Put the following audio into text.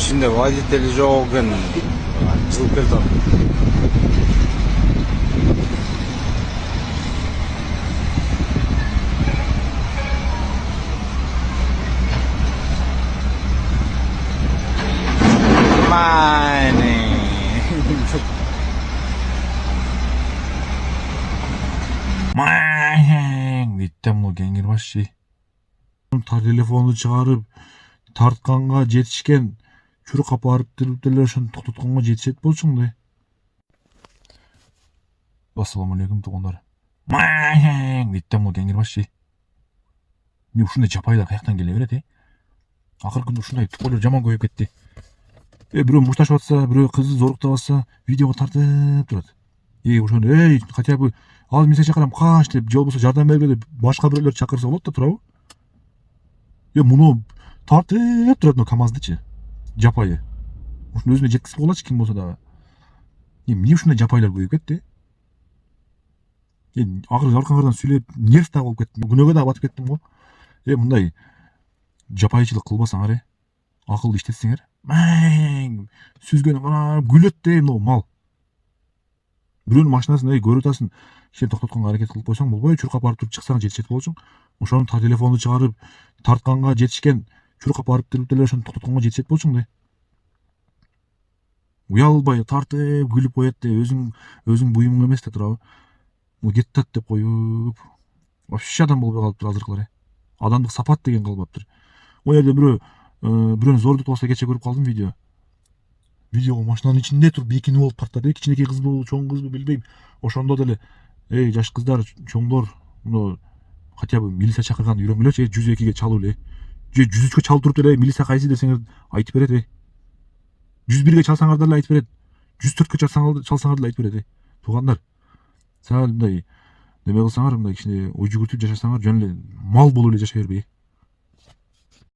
ичинде водители жок экен. Жылып кетет. Диттем кеңир башчы. Телефонду чыгарып тартканга жетишкен чурак апарып деле ошону токтотконго жетишет болчуң да. Ассаламу алейкум туугандар. Диттем кеңир башчы. Мен ушундай жапайлар каяктан келе берет, Акыркы күндө ушундай тукойлор жаман көбөйүп кетти. Бирөө мушташып атса, бирөө кызды зоруктап атса, видеого тартып турат. Ошону хотя бы ал милиция чакырам каш деп, же болбосо жардам берге деп башка бирөөлөрдү чакырса болот да турабы? Муну тартып турат мына КамАЗдычы. Жапайы. Ушуну өзүнө жеткизип койгулачы ким болсо дагы. Эмне ушундай жапайлар көбөйүп кетти? Акыры жаркангардан сүйлөп нерв да болуп кеттим. Күнөөгө да батып кеттим го. Мындай жапайчылык кылбасаңар, акылды иштетсеңер, сүзгөнү карап күлөт мына мал. Бирөөнүн машинасын көрүп атасың, кичине токтотконго аракет кылып койсоң болбой, чуркап барып туруп чыксаң жетишет болчуң. Ошону телефонду чыгарып тартканга жетишкен чуркап барып деле ошону токтотконго жетишет болчуң да. Уялбай тартып күлүп коет да, өзүң буюмуң эмес да турабы. Кетет деп коюп, вообще адам болбой калыптыр азыркылар. Адамдык сапат деген калбаптыр. О жерде бирөөнү зордук болсо кече көрүп калдым видео. Видеого машинанын ичинде туруп бекинип болуп тартат, кичинекей кызбы, чоң кызбы билбейм. Ошондо деле жаш кыздар, чоңдор, мына хотя бы милиция чакырганды үйрөнгүлөчү, 102ге чалуу эле. Же 103кө чалып туруп деле милиция кайсы десеңер айтып берет, 101ге чалсаңар деле айтып берет. 104кө чалсаңар деле айтып берет, Туугандар, сал мындай неме кылсаңар, мындай кичине ой жүгүртүп жашасаңар, жөн эле мал болуп эле жашай бербей.